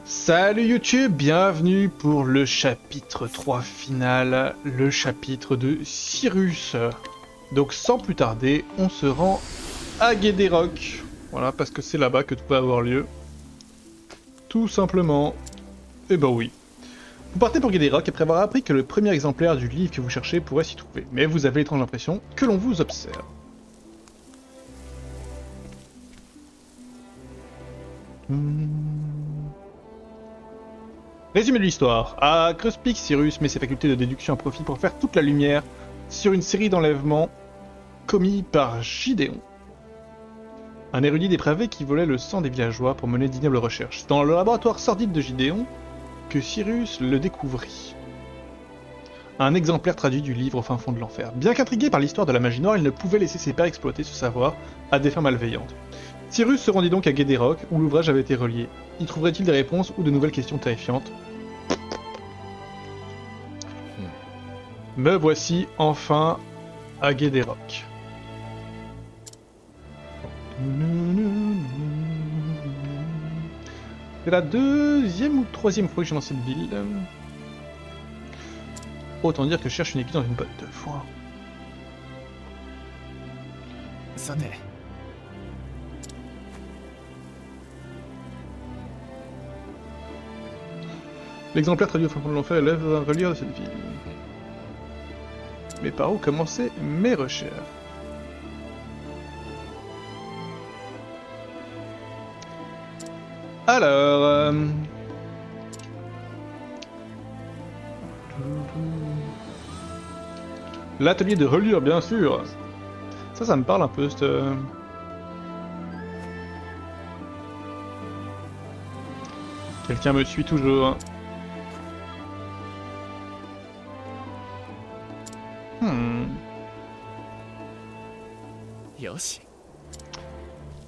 Salut YouTube, bienvenue pour le chapitre 3 final, le chapitre de Cyrus. Donc sans plus tarder, on se rend à Guédéroc. Voilà, parce que c'est là-bas que tout va avoir lieu. Tout simplement. Et ben oui. Vous partez pour Guédéroc après avoir appris que le premier exemplaire du livre que vous cherchez pourrait s'y trouver. Mais vous avez l'étrange impression que l'on vous observe. Résumé de l'histoire. À Kruspeak, Cyrus met ses facultés de déduction à profit pour faire toute la lumière sur une série d'enlèvements commis par Gideon. Un érudit dépravé qui volait le sang des villageois pour mener d'ignobles recherches. C'est dans le laboratoire sordide de Gideon que Cyrus le découvrit. Un exemplaire traduit du livre au fin fond de l'enfer. Bien qu'intrigué par l'histoire de la magie noire, il ne pouvait laisser ses pairs exploiter ce savoir à des fins malveillantes. Cyrus se rendit donc à Guédéroc, où l'ouvrage avait été relié. Y trouverait-il des réponses ou de nouvelles questions terrifiantes? Me voici enfin à Guédéroc. C'est la deuxième ou troisième fois que je suis dans cette ville. Autant dire que je cherche une équipe dans une botte de foin. L'exemplaire traduit au fin fond de l'enfer élève un reliure de cette ville. Mais par où commencer mes recherches? Alors... L'atelier de reliure, bien sûr. Ça me parle un peu, cette... Quelqu'un me suit toujours.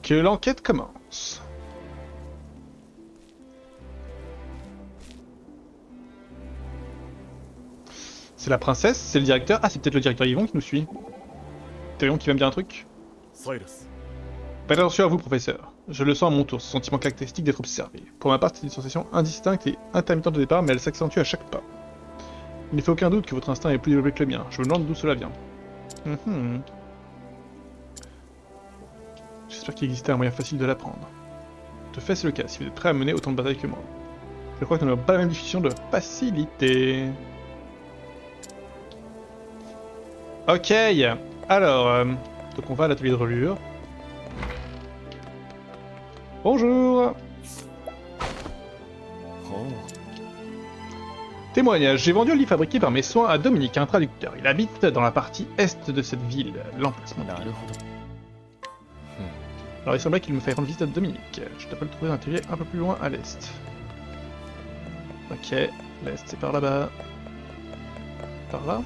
Que l'enquête commence. C'est la princesse, c'est le directeur. Ah, c'est peut-être le directeur Yvon qui nous suit. C'est Yvon qui va me dire un truc. Cyrus. Faites attention à vous, professeur. Je le sens à mon tour, ce sentiment caractéristique d'être observé. Pour ma part, c'est une sensation indistincte et intermittente de départ, mais elle s'accentue à chaque pas. Il ne fait aucun doute que votre instinct est plus développé que le mien. Je me demande d'où cela vient. J'espère qu'il existait un moyen facile de l'apprendre. De fait, c'est le cas, si vous êtes prêt à mener autant de batailles que moi. Je crois que nous n'avons pas la même définition de facilité. Ok, alors, donc on va à l'atelier de reliure. Bonjour. Témoignage, j'ai vendu un livre fabriqué par mes soins à Dominique, un traducteur. Il habite dans la partie est de cette ville, l'emplacement. Alors il semblait qu'il me faille rendre visite à Dominique. Je dois pas le trouver dans l'atelier un peu plus loin à l'est. Ok, l'est c'est par là-bas. Par là.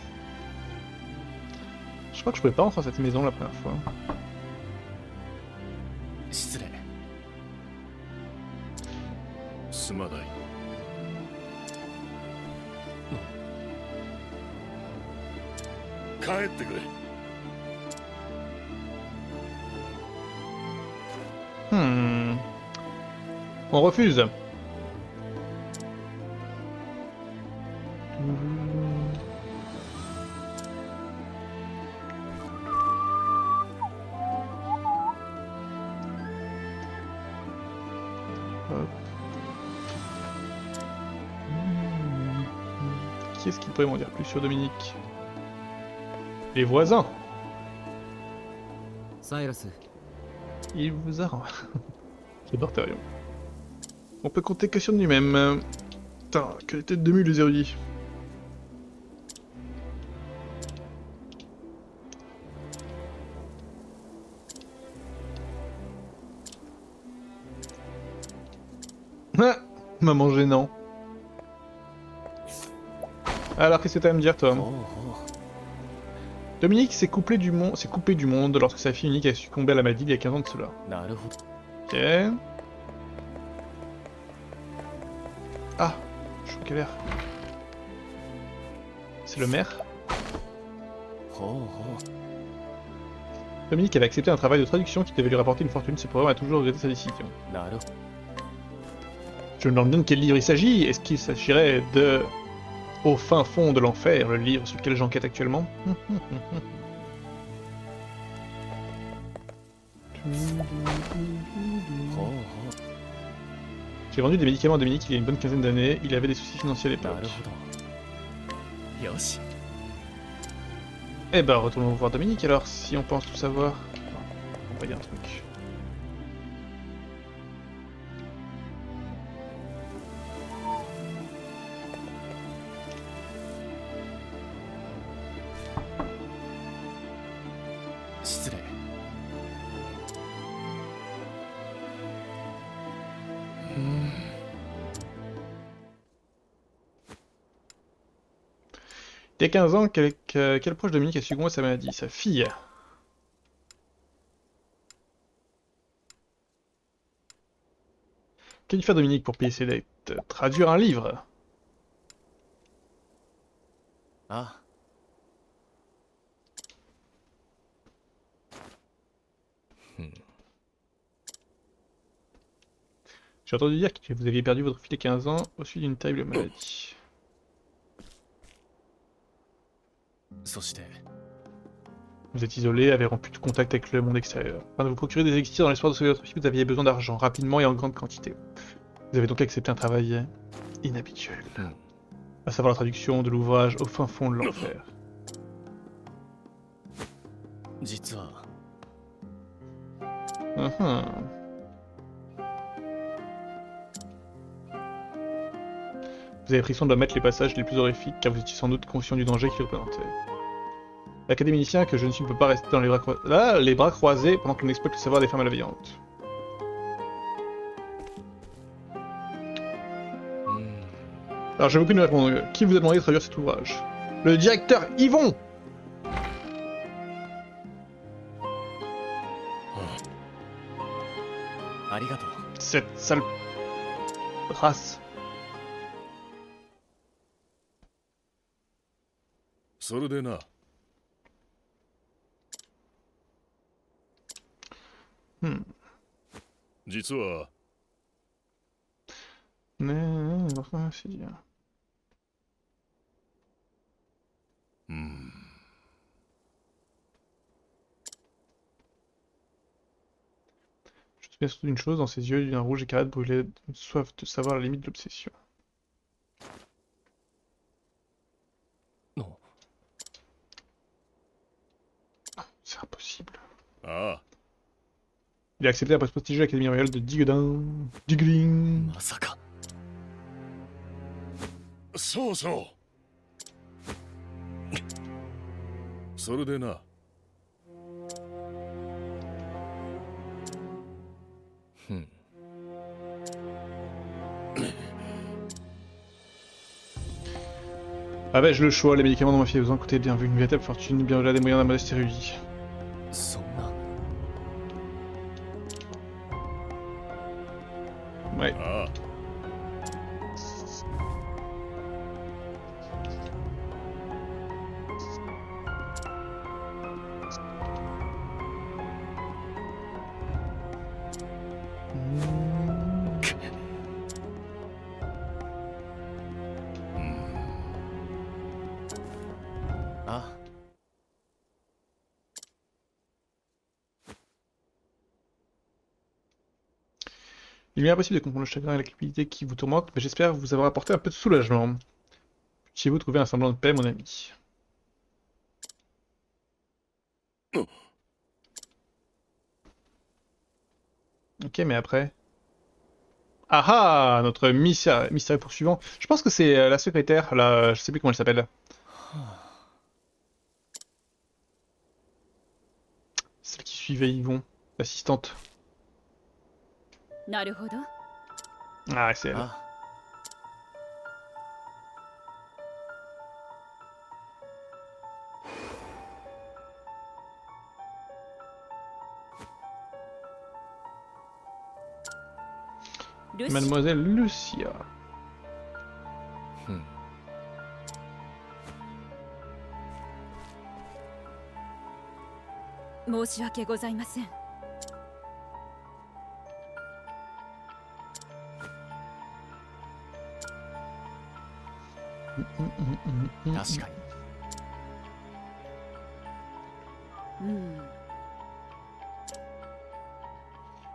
Je crois que je pouvais pas rentrer dans cette maison la première fois. On refuse. Qui est-ce qui pourrait m'en dire plus sur Dominique? Les voisins. Cyrus. Il vous a rendu. J'adore Therion. On peut compter que sur lui-même. Putain, quelle tête de mule les érudits. Ah, maman gênant. Alors qu'est-ce que t'as à me dire toi? Dominique s'est coupé du monde lorsque sa fille unique a succombé à la maladie il y a 15 ans de cela. Ok. Ah, je suis en galère. C'est le maire. Dominique avait accepté un travail de traduction qui devait lui rapporter une fortune. Ce programme a toujours regretté sa décision. Je me demande bien de quel livre il s'agit. Est-ce qu'il s'agirait de Au fin fond de l'enfer, le livre sur lequel j'enquête actuellement? J'ai vendu des médicaments à Dominique il y a une bonne quinzaine d'années. Il avait des soucis financiers à l'époque. Eh ben, retournons voir Dominique alors, si on pense tout savoir. On va dire un truc. Il y a 15 ans, quel proche de Dominique a succombé à sa maladie? Sa fille. Qu'a dû faire Dominique pour payer ses dettes? Traduire un livre. Ah. J'ai entendu dire que vous aviez perdu votre fille il y a 15 ans au suite d'une terrible maladie. Vous êtes isolé, avez rompu tout contact avec le monde extérieur. Afin de vous procurer des élixirs dans l'espoir de sauver votre fille, vous aviez besoin d'argent, rapidement et en grande quantité. Vous avez donc accepté un travail inhabituel. À savoir la traduction de l'ouvrage Au fin fond de l'enfer. Vous avez pris soin de mettre les passages les plus horrifiques car vous étiez sans doute conscient du danger qu'il représentait. L'académicien que je ne suis ne peut pas rester dans les bras croisés pendant que l'on exploite le savoir des femmes malveillantes. Alors j'ai beaucoup de répondre. Qui vous a demandé de traduire cet ouvrage? Le directeur Yvon! Cette sale race. C'est dire. Je me souviens surtout d'une chose, dans ses yeux, d'un rouge écarlate brûlait une soif de savoir la limite de l'obsession. Non. C'est impossible. Ah. Il a accepté un poste prestigieux à l'Académie Royale de Digodin. Diglin. Masaka. そうそうそれでな Avais-je le choix? Les médicaments dont ma fille a besoin coûtaient bien vu une véritable fortune, bien au-delà des moyens d'un modeste érudit. Ouais. Ah. Il m'est impossible de comprendre le chagrin et la culpabilité qui vous tourmentent, mais j'espère vous avoir apporté un peu de soulagement. Puissiez-vous trouver un semblant de paix, mon ami. Ok, mais après... Ah ah! Notre mystérieux poursuivant. Je pense que c'est la secrétaire, là, je sais plus comment elle s'appelle. Celle qui suivait Yvon, l'assistante. Ah, c'est elle. Mademoiselle Lucia. 確かに。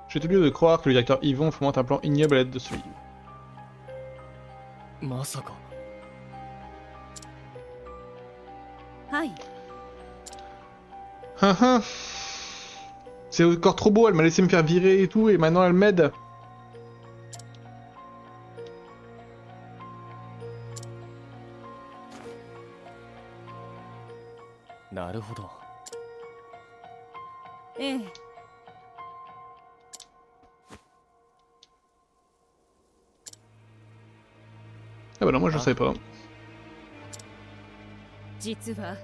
J'ai tout lieu de croire que le directeur Yvon fomente un plan ignoble à l'aide de ce livre. まさか。はい。 C'est encore trop beau, elle m'a laissé me faire virer et tout, et maintenant elle m'aide. なるほど。ええ。Ah bah non, moi je savais pas. 実は。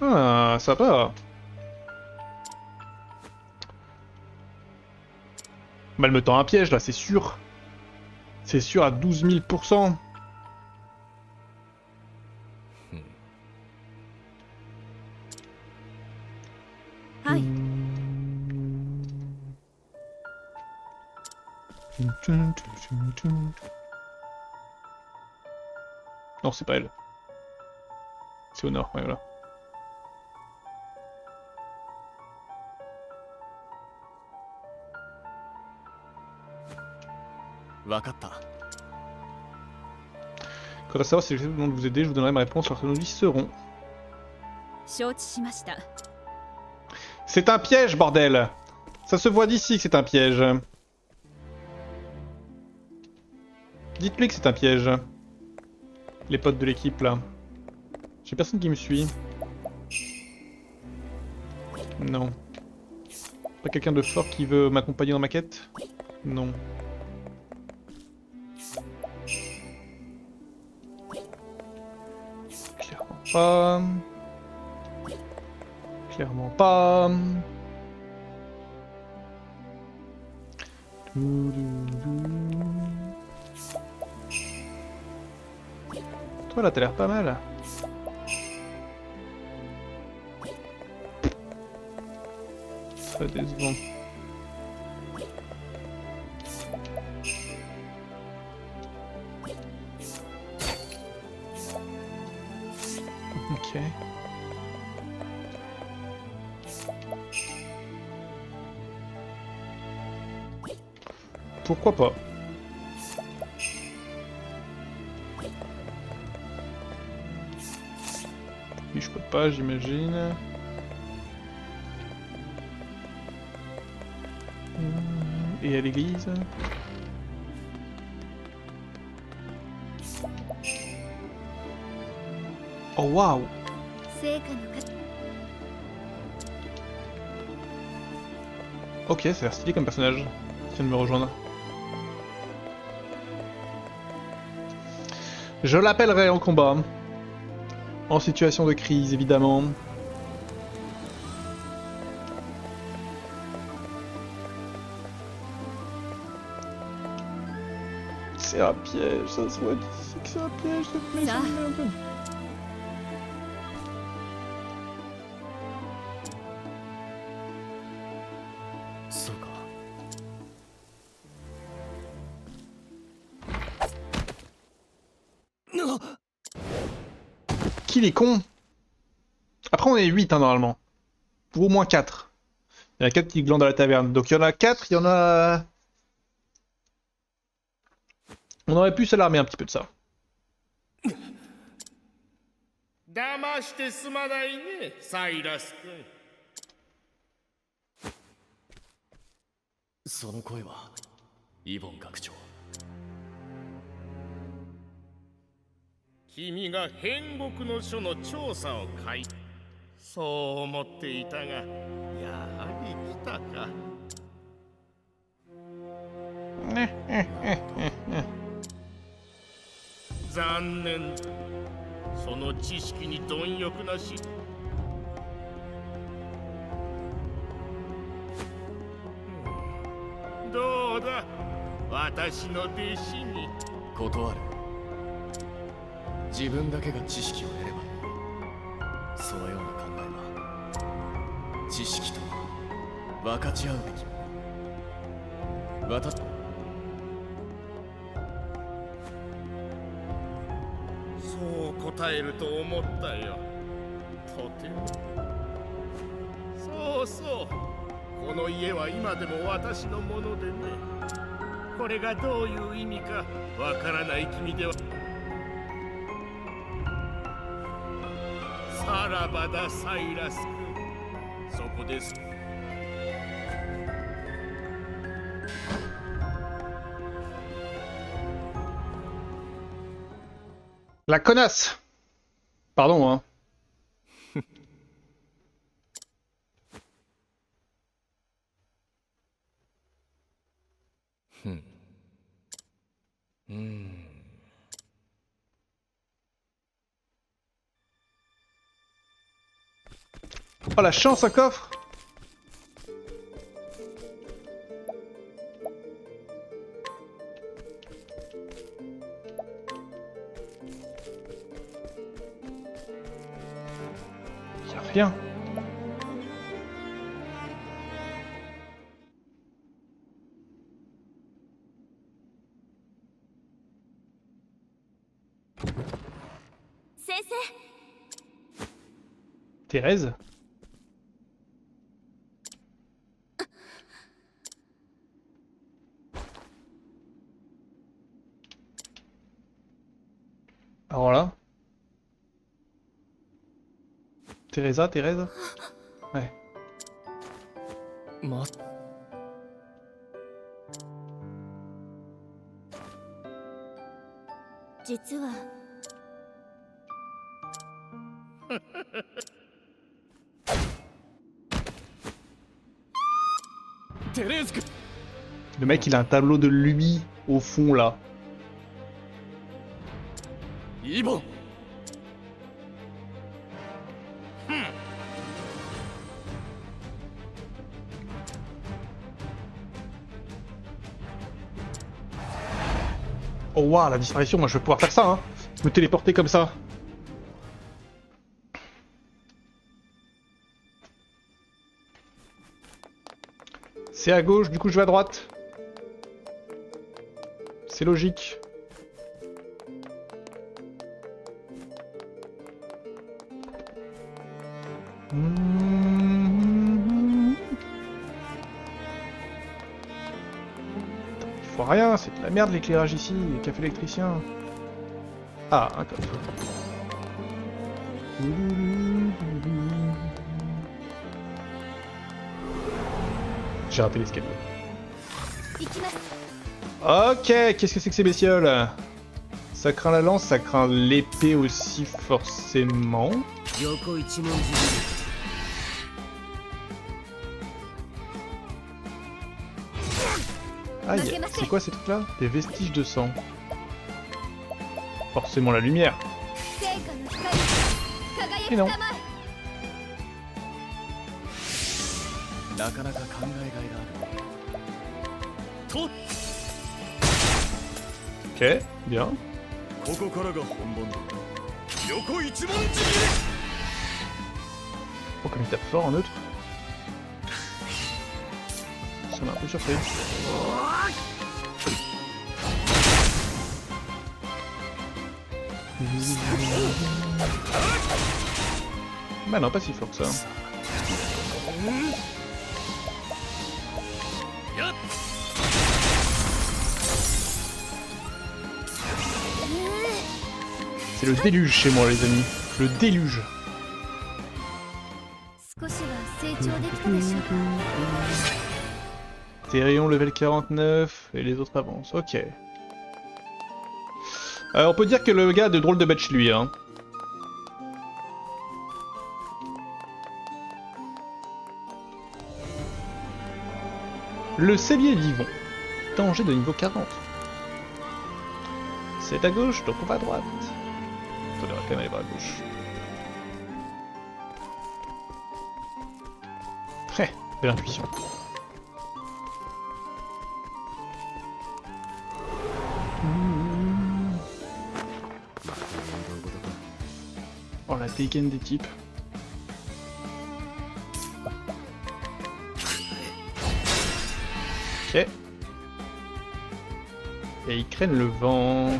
Ah, ça va. Bah elle me tend un piège là, c'est sûr. C'est sûr à 12 000%. Aïe. Non, c'est pas elle. C'est au nord, ouais, voilà. Quant à savoir si j'ai besoin de vous aider, je vous donnerai ma réponse lorsque nos vies seront. 承知しました。 C'est un piège, bordel! Ça se voit d'ici que c'est un piège. Dites-lui que c'est un piège. Les potes de l'équipe, là. J'ai personne qui me suit. Non. Pas quelqu'un de fort qui veut m'accompagner dans ma quête? Non. Clairement pas. Clairement pas. Toi là, t'as l'air pas mal. Très décevant. Ok. Pourquoi pas? Oui, je peux pas, j'imagine. Et à l'église. Oh waouh! 成果のか Ok, ça a l'air stylé comme personnage. Qui vient de me rejoindre. Je l'appellerai en combat. En situation de crise, évidemment. C'est un piège, ça se voit d'ici que c'est un piège cette maison Ça. de merde. Qu'il est con! Après on est 8 hein, normalement. Ou au moins 4. Il y en a 4 qui glandent à la taverne. Donc il y en a 4, il y en a... On aurait pu s'alarmer un petit peu de ça. 騙してすまないね、サイラス君。その声はイボン学長。君が変国の書の調査を書いた。そう思っていたが、やはり来たか。残念。その知識に貪欲なし。どうだ、私の弟子に。断る。自分だけが知識を得ればいい。そのような考えは知識とは分かち合うべき。答えると思ったよ。とても。そうそう。この家は今でも私のものでね。これがどういう意味かわからない君では。さらばだサイラス君。そこです。La connasse! Pardon, hein. Oh la chance, un coffre! Y'a rien. Thérèse? Alors là. Thérèse? Ouais. 実はテレーズ君 Le mec, il a un tableau de lui au fond là. イボン Oh waouh, la disparition, moi je vais pouvoir faire ça, hein. Me téléporter comme ça. C'est à gauche, du coup je vais à droite. C'est logique. Il faut rien, c'est de la merde l'éclairage ici, café électricien. Ah, un coffre. J'ai raté l'escalier. Ok, qu'est-ce que c'est que ces bestioles? Ça craint la lance, ça craint l'épée aussi forcément. Aïe, c'est quoi ces trucs là? Des vestiges de sang. Forcément la lumière. Et non. なかなか考えがいがあると Ok, bien. ここからが本番だ。横一文字切り。 Oh, comme il tape fort en neutre. Ça m'a un peu surpris. Bah non, pas si fort que ça. C'est le déluge chez moi les amis. Le déluge. Thérion level 49 et les autres avancent. Ok. On peut dire que le gars a de drôles de batch lui hein. Le cellier vivant. Danger de niveau 40. C'est à gauche, donc on va à droite. Faudrait quand même aller voir à gauche. Très belle intuition. Oh la Tekken des types. Ok. Et ils craignent le vent.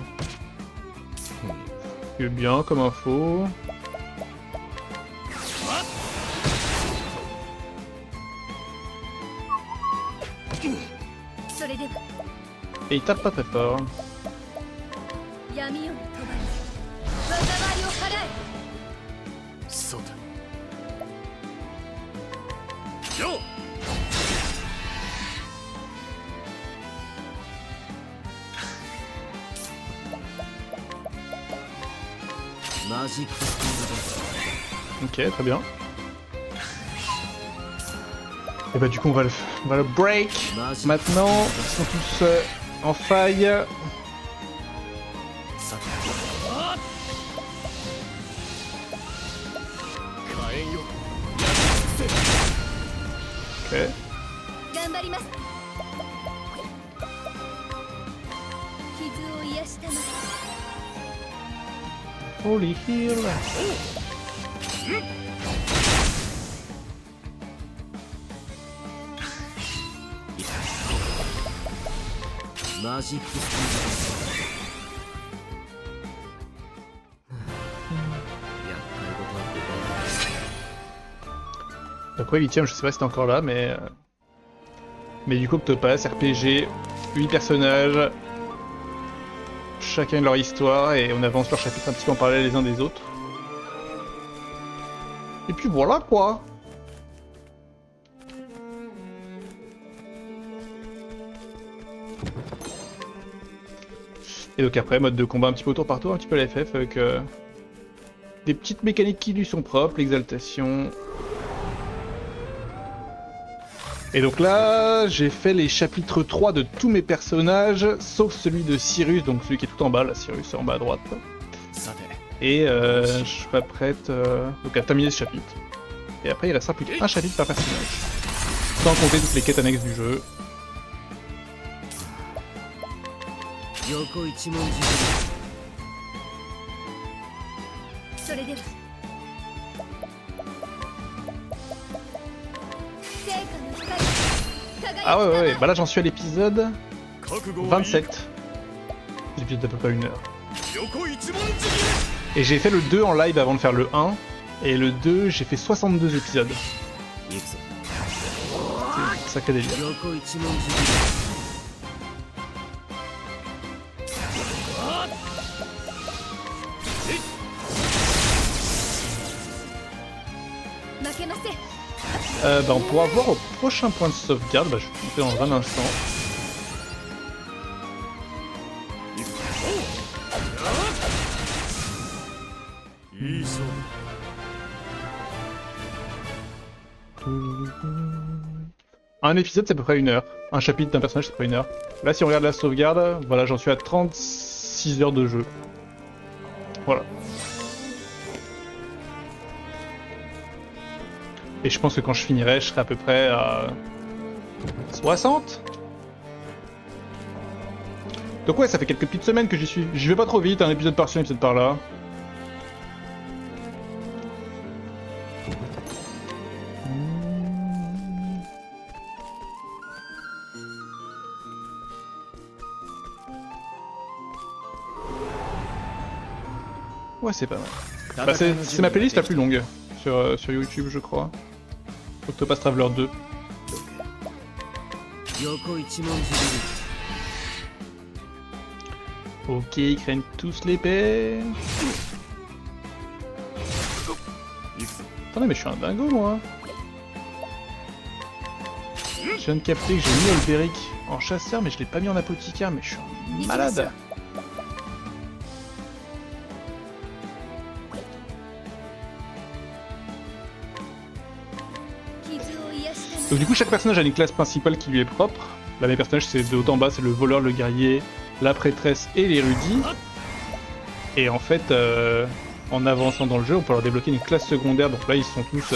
C'est bien comme info. Et il tape pas très fort. 闇夜の帳災いを払え。そうだ。よマジックスピードだ。 Ok, très bien. Et bah du coup on va le break. Maintenant, ils sont tous en faille. さて火炎よ。 Ok. 頑張ります。傷を癒したので Holy heal. マジックスピードだ。厄介事はございます。 Après l'itième, je sais pas si t'es encore là, mais du coup Octopass, RPG, 8 personnages, chacun de leur histoire, et on avance leur chapitre un petit peu en parallèle les uns des autres. Et puis voilà quoi. Et donc après, mode de combat un petit peu au tour par tour, un petit peu la FF, avec des petites mécaniques qui lui sont propres, l'exaltation. Et donc là, j'ai fait les chapitres 3 de tous mes personnages, sauf celui de Cyrus, donc celui qui est tout en bas, là, Cyrus en bas à droite. さて Et je m'apprête donc à terminer ce chapitre. Et après, il restera plus qu'un chapitre par personnage. Sans compter toutes les quêtes annexes du jeu. 横一文字それでは成果の光輝き Ah ouais, ouais, ouais. Bah là, j'en suis à l'épisode 覚悟をいい 27. L'épisode d'à peu près 1 heure. 横一文字 Et j'ai fait le 2 en live avant de faire le 1. Et le 2, j'ai fait 62 épisodes. 行くぞ。 C'est un sacré délire. 横一文字負けません。 Bah on pourra voir au prochain point de sauvegarde. Bah je vais vous montrer dans un instant. いい勝負 Un épisode c'est à peu près 1 heure. Un chapitre d'un personnage c'est à peu près 1 heure. Là si on regarde la sauvegarde, voilà j'en suis à 36 heures de jeu. Voilà. Et je pense que quand je finirai, je serai à peu près à 60. Donc ouais, ça fait quelques petites semaines que j'y suis. J'y vais pas trop vite, un épisode par-ci, un épisode par-là. Ouais, c'est pas mal. Bah, c'est ma playlist la plus longue sur YouTube, je crois. Octopass Traveler 2. 横一文字 Ok, ils craignent tous l'épée. Attendez, mais je suis un dingo, moi. Je viens de capter que j'ai mis Olberic en chasseur, mais je l'ai pas mis en apothicaire, mais je suis un malade. Donc du coup, chaque personnage a une classe principale qui lui est propre. Là, mes personnages, c'est de haut en bas, c'est le voleur, le guerrier, la prêtresse et l'érudit. Et en fait, en avançant dans le jeu, on peut leur débloquer une classe secondaire. Donc là, ils sont tous...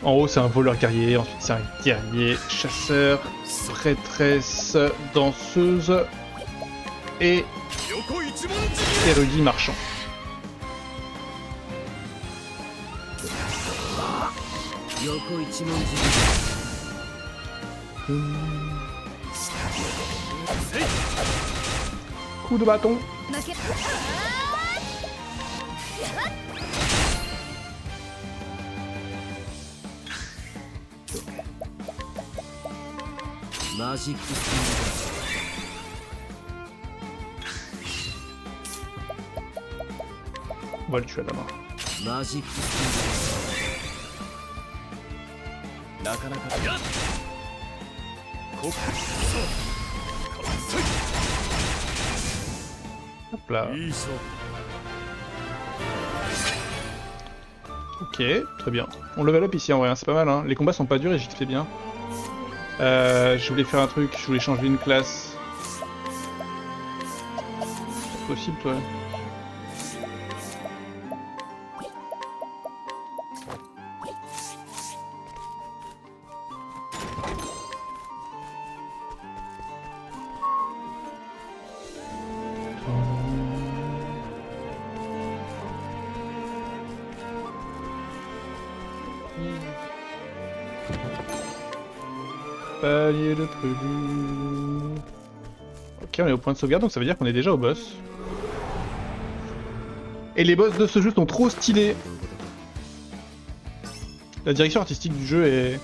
En haut, c'est un voleur guerrier, ensuite c'est un guerrier, chasseur, prêtresse, danseuse et érudit marchand. Coup de bâton. 負けマジックス On va le tuer à la main. ピングマジックスピングなかなかやっこっそう Hop là. いい勝負 Ok, très bien. On level up ici en vrai, hein, c'est pas mal. Hein. Les combats sont pas durs et j'y fais bien. Je voulais faire un truc, je voulais changer une classe. C'est possible, toi. Palier de prévu. Ok, on est au point de sauvegarde, donc ça veut dire qu'on est déjà au boss. Et les boss de ce jeu sont trop stylés. La direction artistique du jeu est...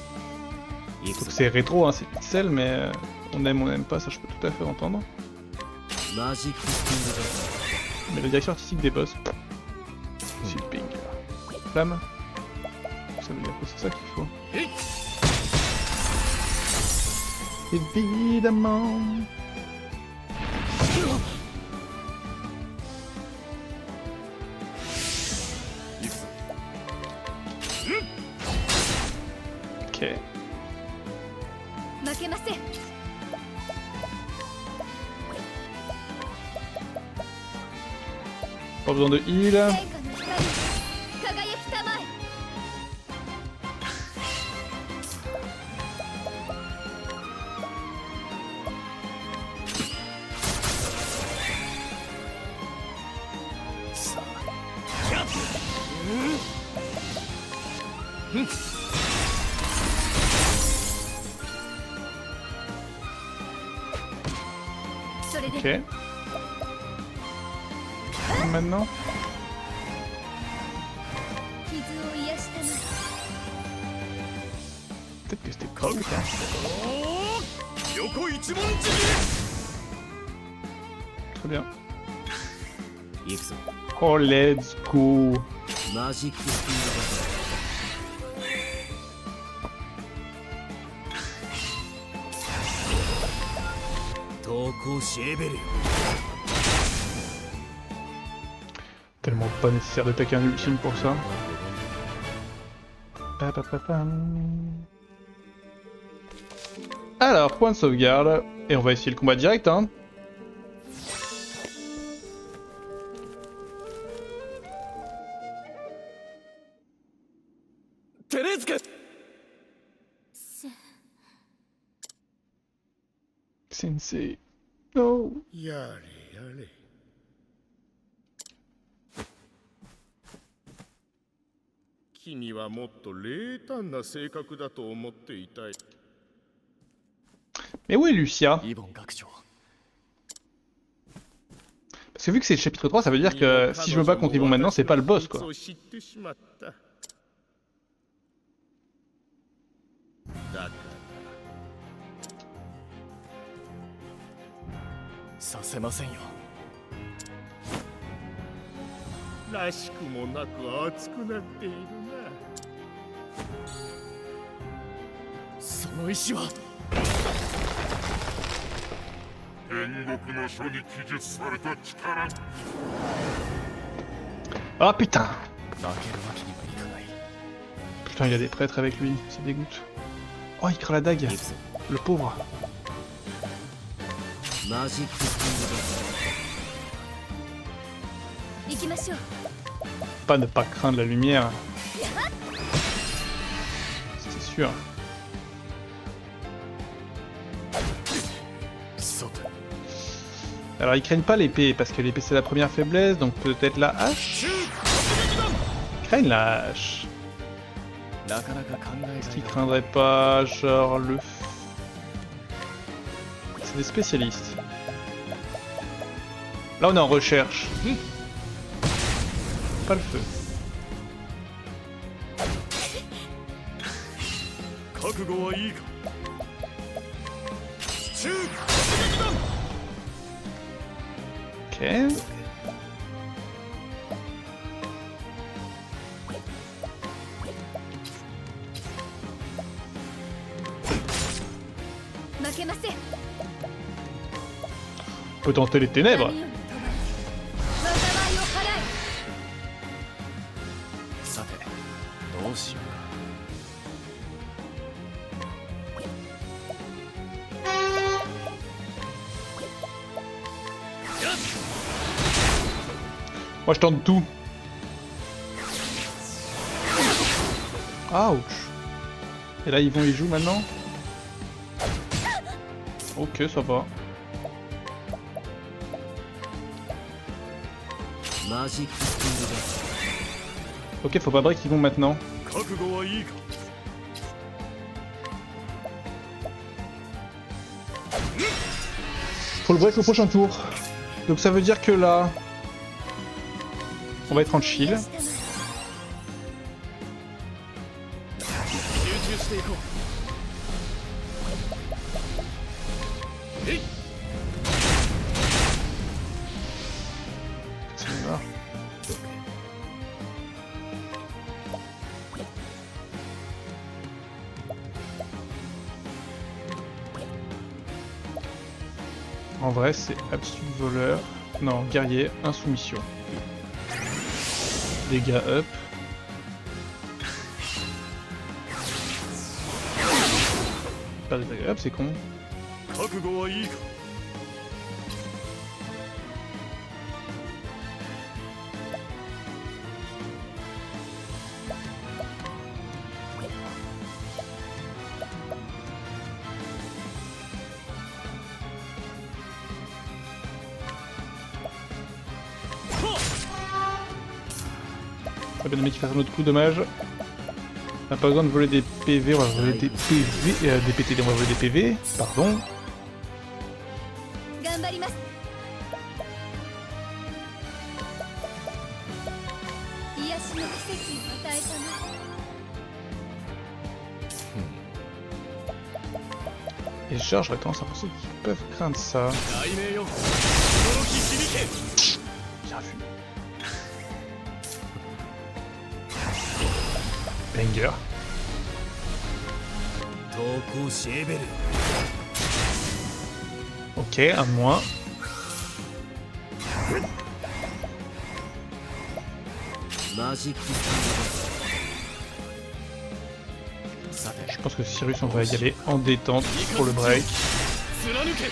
Donc c'est rétro, hein, c'est pixel, mais on n'aime pas, ça je peux tout à fait entendre. マジックスピング Mais la direction artistique des boss... C'est le ping. Flamme. Ça veut dire que c'est ça qu'il faut. Évidemment. Ok. 負けません Pas besoin de heal. 天下の光輝きたまえ さそれで Ok. Maintenant. 傷を癒したま Peut-être que c'était pas ouf, hein. 横一文字 Très bien. 行くぞ Oh, let's go. マジックスピング投稿しエベルよ Tellement pas nécessaire de taquer un ultime pour ça. Papapapam. Alors, point de sauvegarde. Et on va essayer le combat direct, hein. Sensei. No. やれやれ君はもっと冷淡な性格だと思っていたい Mais où est Lucia? イボン学長 Parce que vu que c'est le chapitre 3, ça veut dire que si je me bats contre Yvon maintenant, c'est pas le boss, quoi. 知ってしまっただからさせませんよらしくもなく熱くなっているなその意志は天国の書に記述された力 Ah putain! 負けるわけにはいかない Putain, il y a des prêtres avec lui, ça dégoûte. Oh, il craint la dague, 行くぞ le pauvre. マジックス行きましょう Pas ne pas craindre la lumière. C'est sûr. ピング Alors ils craignent pas l'épée, parce que l'épée c'est la première faiblesse, donc peut-être la hache. Ils craignent la hache. なかなか考え Est-ce がい qu'ils が craindraient pas, genre le... C'est des spécialistes. Là on est en recherche. Pas le feu. 覚悟はいいか。中 Ok. On peut tenter les ténèbres. さてどうしようか。 Moi je tente tout. Ouch. Et là ils vont y jouer maintenant. Ok, ça va. Ok, faut pas break, ils vont maintenant. 覚悟はいいか。 Faut le break au prochain tour. Donc ça veut dire que là... On va être en chill. 集中していこう。 C'est là. En vrai, c'est absolu voleur. Non, guerrier, insoumission. Dégâts up. Pas désagréable, c'est con. 覚悟はいいか。 Pas bien aimé qu'il fasse un autre coup, dommage. On n'a pas besoin de voler des PV, on va voler des PV, des PTD, on va voler des PV, pardon. 頑張ります。癒しの奇跡を与えたな。 Et genre, j'aurais tendance à penser qu'ils peuvent craindre ça. 題名よ驚き響け。 Bien vu. Banger. 投稿シェーベル。 Ok, un de moins. マジックさて Je pense que Cyrus, on va y aller en détente pour le break. 貫け。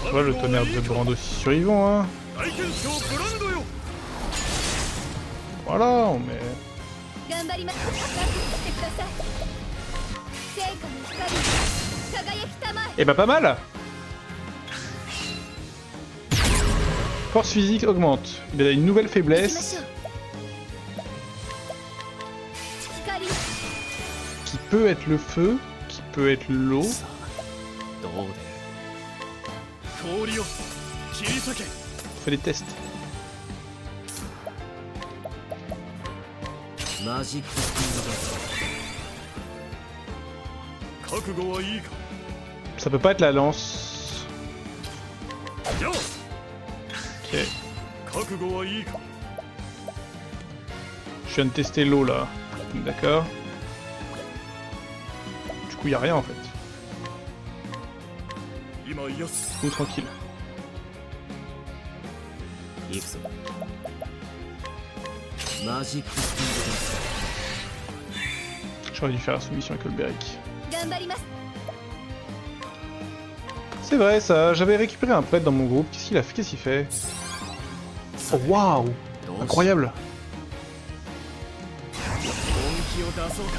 Tu vois, le tonnerre de Brand aussi survivant, hein. 大剣将ブランドよ。 Voilà, on met... 頑張ります。アタックしてください。成果の光、輝きたまえ。 Eh bah pas mal. Force physique augmente. Il a une nouvelle 行きまし faiblesse ょう。光、 qui peut être le feu, qui peut être l'eau. さあどうで。氷よ切り裂け。 On fait des tests. マジックスピードだ。 覚悟はいいか。 Ça peut pas être la lance. よっ Ok. 覚悟はいいか。 Je viens de tester l'eau là. D'accord. Du coup, y a rien en fait. 今癒す。 Ou tranquille. 行くぞ。マジックスピー J'aurais dû faire la soumission avec Olberic. 頑張ります。 C'est vrai ça, j'avais récupéré un prêtre dans mon groupe. Qu'est-ce qu'il a fait? Qu'est-ce qu'il fait? Oh waouh! ドだ。 Incroyable! 本気を出そうか。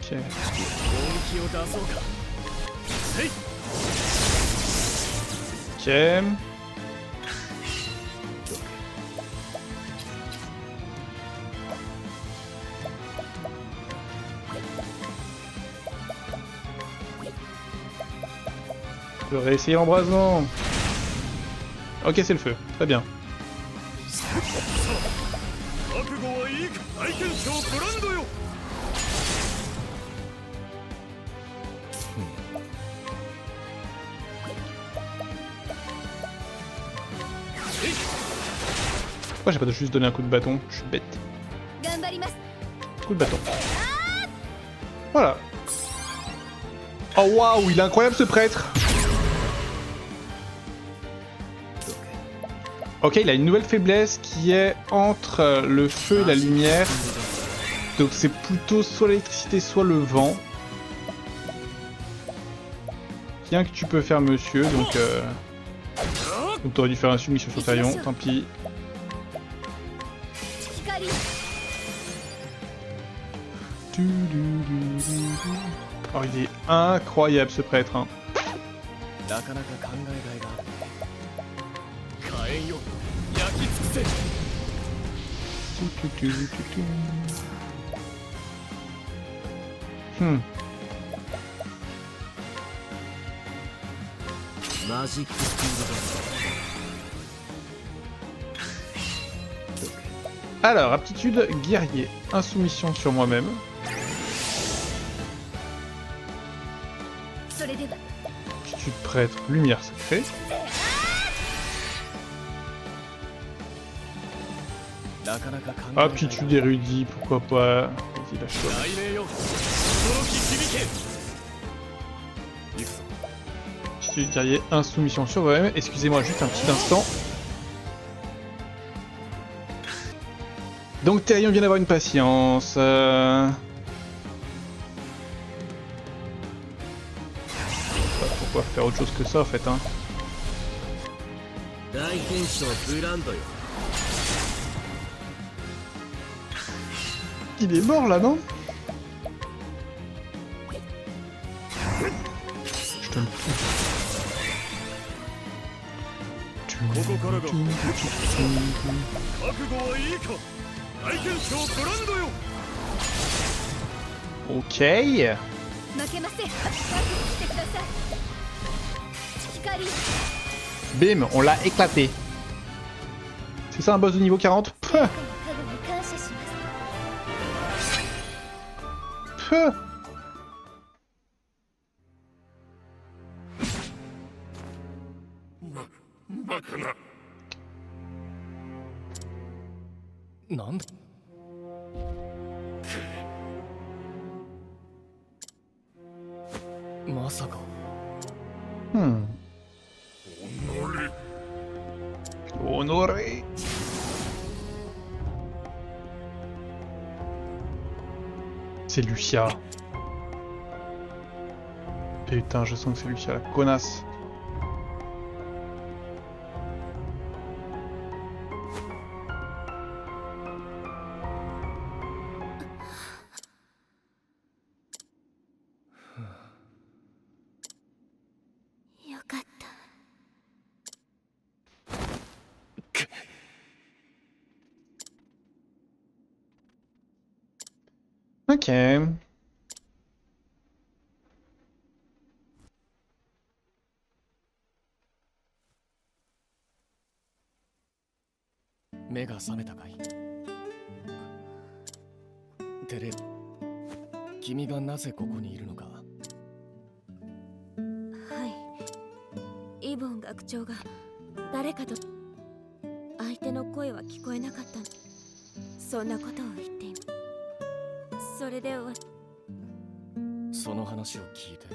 Ok. 本気を出そうか。せい。 Ok. peux réessayer l'embrasement. Ok, c'est le feu. Très bien. 覚悟はいいか大賢者ブランドよ Pourquoi j'ai pas juste donné un coup de bâton? Je suis bête. 頑張ります Coup de bâton. Voilà. Oh waouh, il est incroyable ce prêtre. Ok, il a une nouvelle faiblesse qui est entre le feu et la lumière. Donc c'est plutôt soit l'électricité, soit le vent. Rien que tu peux faire, monsieur. Donc t'aurais dû faire une submission sur Talion, tant pis. 光 Oh, il est incroyable ce prêtre. Hein. なかなか考えがいがある。火炎よ焼き尽くせ。 マジックスピードだ。 Alors, aptitude guerrier, insoumission sur moi-même. それでは Aptitude prêtre, lumière sacrée. なかなか考えがいがある。 Aptitude érudit, pourquoi pas. Vas-y, lâche-toi. 雷鳴よ驚き響け。行くぞ。 Aptitude guerrier, insoumission sur moi-même. Excusez-moi juste un petit instant. Donc Thérion vient d'avoir une patience. Pas pourquoi faire autre chose que ça en fait. Hein. 大賢者ブランドよ。 Il est mort là, non? Je te le fous. ここからが覚悟はいいか大賢者ブランドよ Ok. 負けません覚悟してください光 Bim, on l'a éclaté. C'est ça un boss de niveau 40? 加護に感謝します Peu. バカななんだ。まさか。 Honoré. C'est Lucia. Putain, je sens que c'est Lucia, la connasse. Ok.目が覚めたかい。テレ、君がなぜここにいるのか。はいイボン学長が誰かと相手の声は聞こえなかったのそんなことを言っているそれではその話を聞いて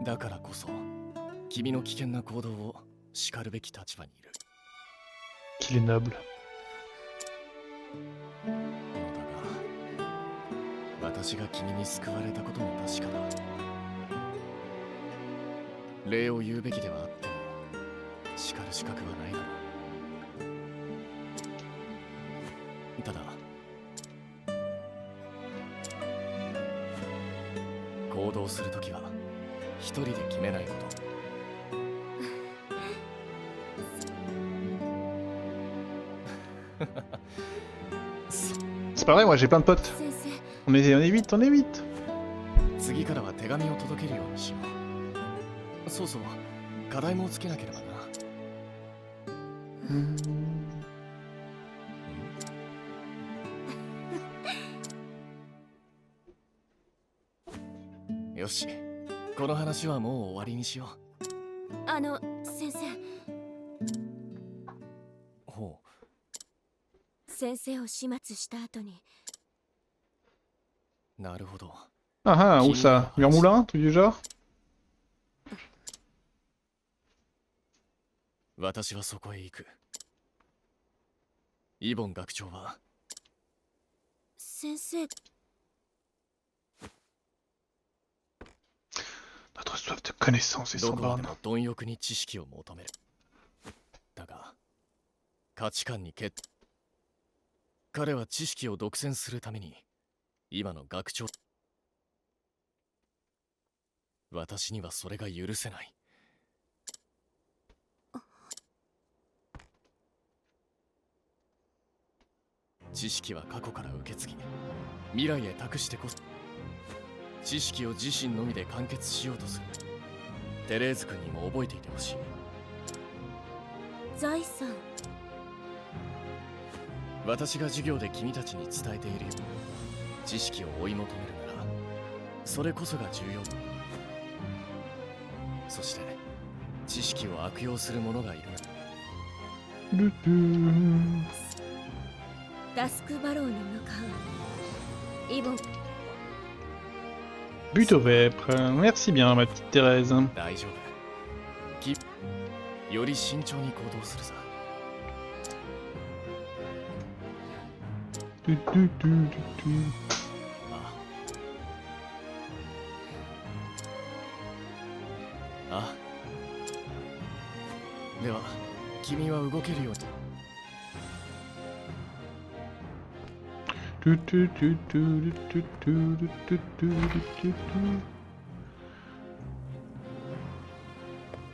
だからこそ君の危険な行動を叱るべき立場にいる。 Qu'il est noble. だが私が君に救われたことも確かだ。礼を言うべきではあっても叱る資格はないだろう。ただ行動するときは一人で決めないこと。 C'est pas vrai, moi j'ai plein de potes. 先生 On est 8, on est 8. 次からは手紙を届けるようにしよう。そうそう、課題もつけなければな。よし、この話はもう終わりにしよ先生。う。ほ先生を始末した後に。う、なるほど。Ah ah, où ça? Mur moulin, truc du genre? 私はそこへ行く。イボン学長は先生。Notre soif de connaissance est ど sans こまで borne. も貪欲に知識を求める。だが、価値観に彼は知識を独占するために、今の学長。私にはそれが許せない。知識は過去から受け継ぎ、未来へ託してこそ、知識を自身のみで完結しようとする。テレーズ君にも覚えていてほしい。財産。私が授業で君たちに伝えているように、知識を追い求めるなら、それこそが重要だ。そして、知識を悪用する者がいるのだ。ダスクバローに向かう。イボン。But au vêpres. Merci bien, ma petite Thérèse. 大丈夫。より慎重に行動するさ。ああ。では、君は動けるように。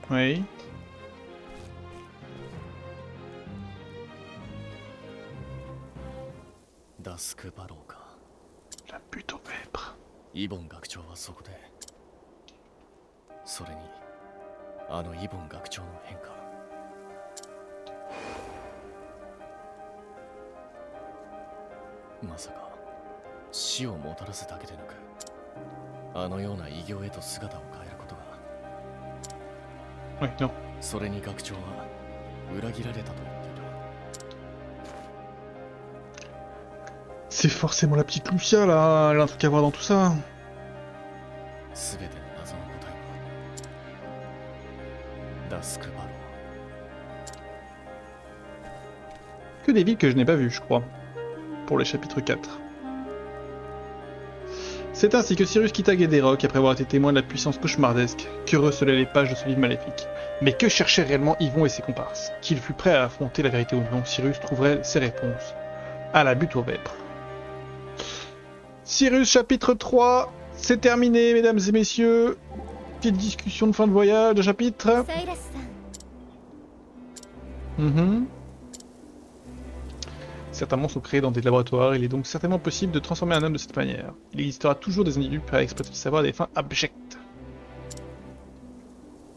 Oui. ダスクバローか。 La butte au vêpres. イボン学長はそこで。それに、あのイボン学長の変化。まさか、死をもたらすだけでなく、あのような異形へと姿を変えることが。Oui, non. それに学長は裏切られたと言っていた。 C'est forcément la petite Lucia là, elle a un truc à voir dans tout ça. すべての謎の答えはダスクバロー。 Que des villes que je n'ai pas vues, je crois. Pour les chapitres 4. C'est ainsi que Cyrus quitta Guédéroc après avoir été témoin de la puissance cauchemardesque que recelaient les pages de ce livre maléfique. Mais que cherchaient réellement Yvon et ses comparses? Qu'il fût prêt à affronter la vérité ou non, Cyrus trouverait ses réponses. À la butte aux vêpres. Cyrus chapitre 3, c'est terminé mesdames et messieurs. Petite discussion de fin de voyage, de chapitre. サイラスさん。 Certains monstres sont créés dans des laboratoires, il est donc certainement possible de transformer un homme de cette manière. Il existera toujours des individus prêts à exploiter le savoir à des fins abjectes.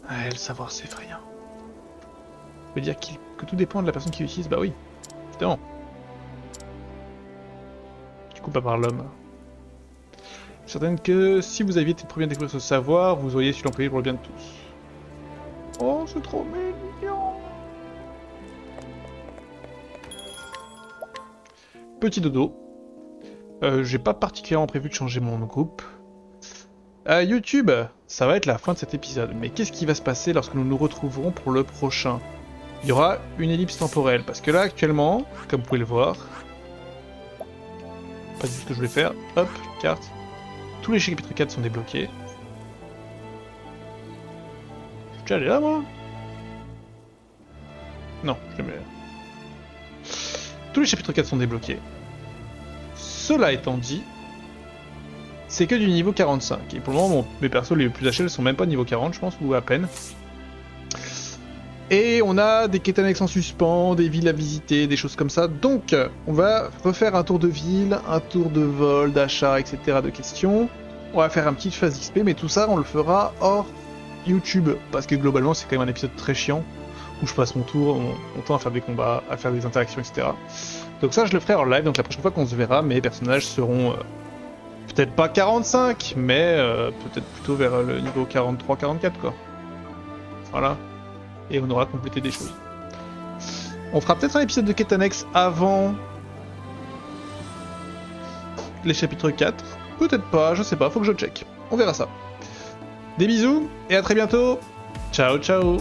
Ah, le savoir c'est effrayant. Ça veut dire que tout dépend de la personne qui l'utilise, bah oui, évidemment. Du coup pas par l'homme. Certaine que si vous aviez été le premier à découvrir ce savoir, vous auriez su l'employer pour le bien de tous. Oh, c'est trop mignon. Petit dodo. J'ai pas particulièrement prévu de changer mon groupe. YouTube, ça va être la fin de cet épisode. Mais qu'est-ce qui va se passer lorsque nous nous retrouverons pour le prochain? Il y aura une ellipse temporelle. Parce que là, actuellement, comme vous pouvez le voir... Pas du tout ce que je voulais faire. Hop, carte. Tous les chapitres 4 sont débloqués. Je suis déjà allé là, moi? Non, je suis jamais là. Tous les chapitres 4 sont débloqués. Cela étant dit, c'est que du niveau 45. Et pour le moment, mes persos les plus HL sont même pas niveau 40, je pense, ou à peine. Et on a des quêtes annexes en suspens, des villes à visiter, des choses comme ça. Donc, on va refaire un tour de ville, un tour de vol, d'achat, etc. de questions. On va faire un petit phase XP, mais tout ça, on le fera hors YouTube. Parce que globalement, c'est quand même un épisode très chiant, où je passe mon temps à faire des combats, à faire des interactions, etc. Donc ça, je le ferai hors live, donc la prochaine fois qu'on se verra, mes personnages seront peut-être pas 45, mais peut-être plutôt vers le niveau 43-44, quoi. Voilà. Et on aura complété des choses. On fera peut-être un épisode de quête annexe avant les chapitres 4. Peut-être pas, je sais pas, faut que je check. On verra ça. Des bisous et à très bientôt. Ciao ciao.